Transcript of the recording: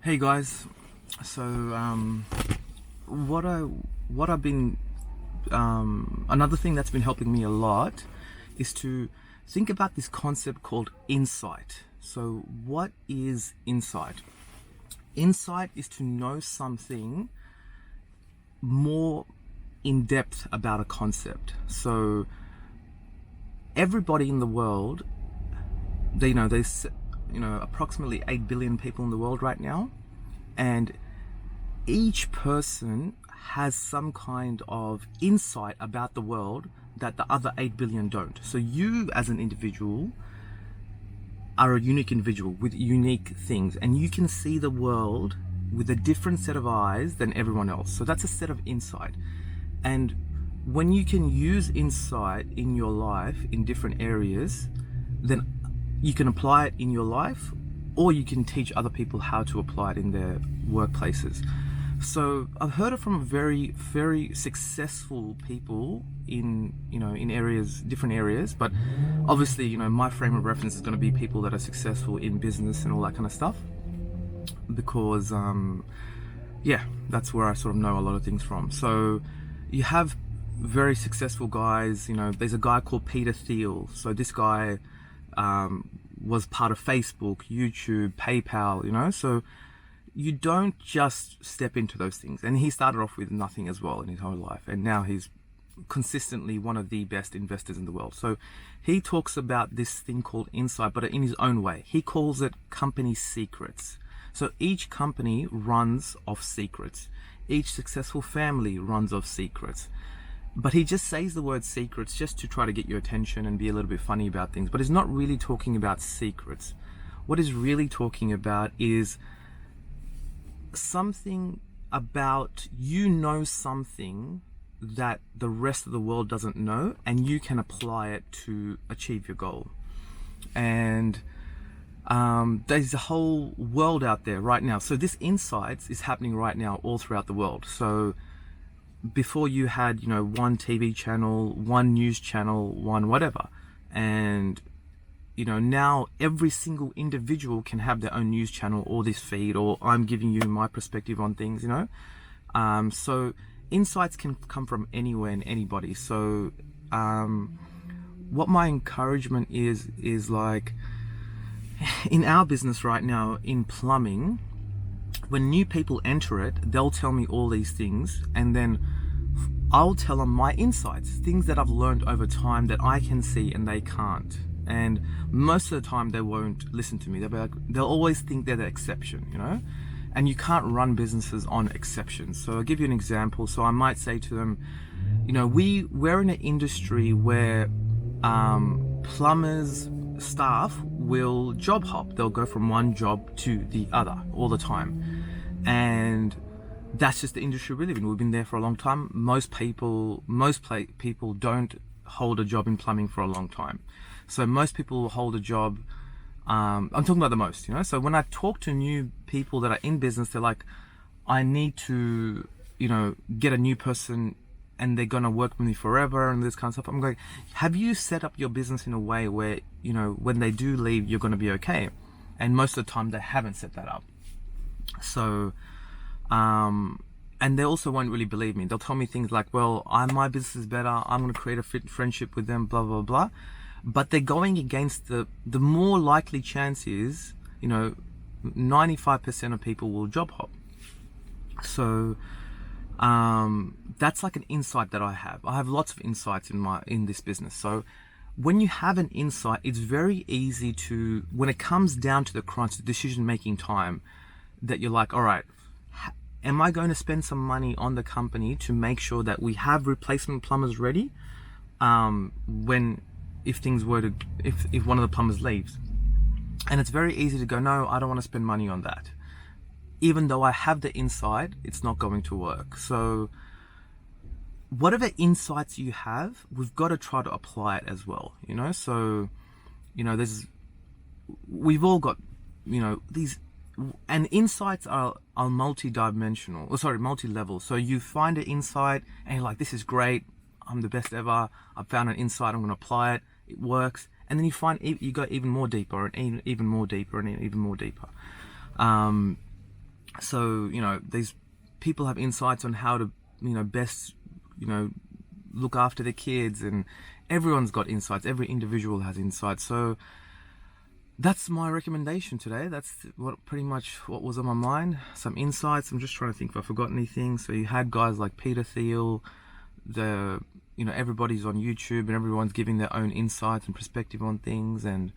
Hey guys, so what I what I've been another thing that's been helping me a lot is to think about this concept called insight. So what is insight? Insight is to know something more in depth about a concept. So everybody in the world, there's approximately 8 billion people in the world right now, and each person has some kind of insight about the world that the other 8 billion don't. So you as an individual are a unique individual with unique things, and you can see the world with a different set of eyes than everyone else. So that's a set of insight. And when you can use insight in your life in different areas, then you can apply it in your life, or you can teach other people how to apply it in their workplaces. So I've heard it from very, very successful people in different areas, but obviously, my frame of reference is going to be people that are successful in business and all that kind of stuff, because that's where I sort of know a lot of things from. So you have very successful guys. There's a guy called Peter Thiel. So this guy was part of Facebook, YouTube, PayPal, so you don't just step into those things. And he started off with nothing as well in his whole life, and now he's consistently one of the best investors in the world. So he talks about this thing called insight, but in his own way. He calls it company secrets. So each company runs off secrets. Each successful family runs off secrets. But he just says the word secrets just to try to get your attention and be a little bit funny about things. But he's not really talking about secrets. What he's really talking about is something about something that the rest of the world doesn't know, and you can apply it to achieve your goal. And there's a whole world out there right now. So this insights is happening right now all throughout the world. So before you had, one TV channel, one news channel, one whatever. And, now every single individual can have their own news channel or this feed, or I'm giving you my perspective on things, So insights can come from anywhere and anybody. So what my encouragement is like, in our business right now, in plumbing, when new people enter it, they'll tell me all these things, and then I'll tell them my insights, things that I've learned over time that I can see and they can't. And most of the time they won't listen to me. They'll always think they're the exception, and you can't run businesses on exceptions. So I'll give you an example. So I might say to them, we're in an industry where plumbers staff will job hop. They'll go from one job to the other all the time, and that's just the industry we live in. We've been there for a long time. Most people don't hold a job in plumbing for a long time. So most people hold a job. I'm talking about the most, So when I talk to new people that are in business, they're like, I need to, get a new person, and they're gonna work with me forever and this kind of stuff. I'm like, have you set up your business in a way where, when they do leave, you're gonna be okay? And most of the time they haven't set that up. So, and they also won't really believe me. They'll tell me things like, well, my business is better, I'm gonna create a friendship with them, blah, blah, blah. But they're going against the more likely chance is, 95% of people will job hop. So, that's like an insight that I have. I have lots of insights in this business. So when you have an insight, it's very easy to, when it comes down to the crunch, the decision making time, that you're like, all right, am I going to spend some money on the company to make sure that we have replacement plumbers ready if one of the plumbers leaves? And it's very easy to go, no, I don't want to spend money on that. Even though I have the insight, it's not going to work. So whatever insights you have, we've got to try to apply it as well, So, we've all got, these, and insights are multi-level. So you find an insight and you're like, this is great, I'm the best ever, I found an insight, I'm going to apply it, it works. And then you go even more deeper, and even more deeper, and even more deeper. So these people have insights on how to best look after their kids, and everyone's got insights. Every individual has insights. So that's my recommendation today. That's pretty much what was on my mind. Some insights. I'm just trying to think if I forgot anything. So you had guys like Peter Thiel, everybody's on YouTube and everyone's giving their own insights and perspective on things, and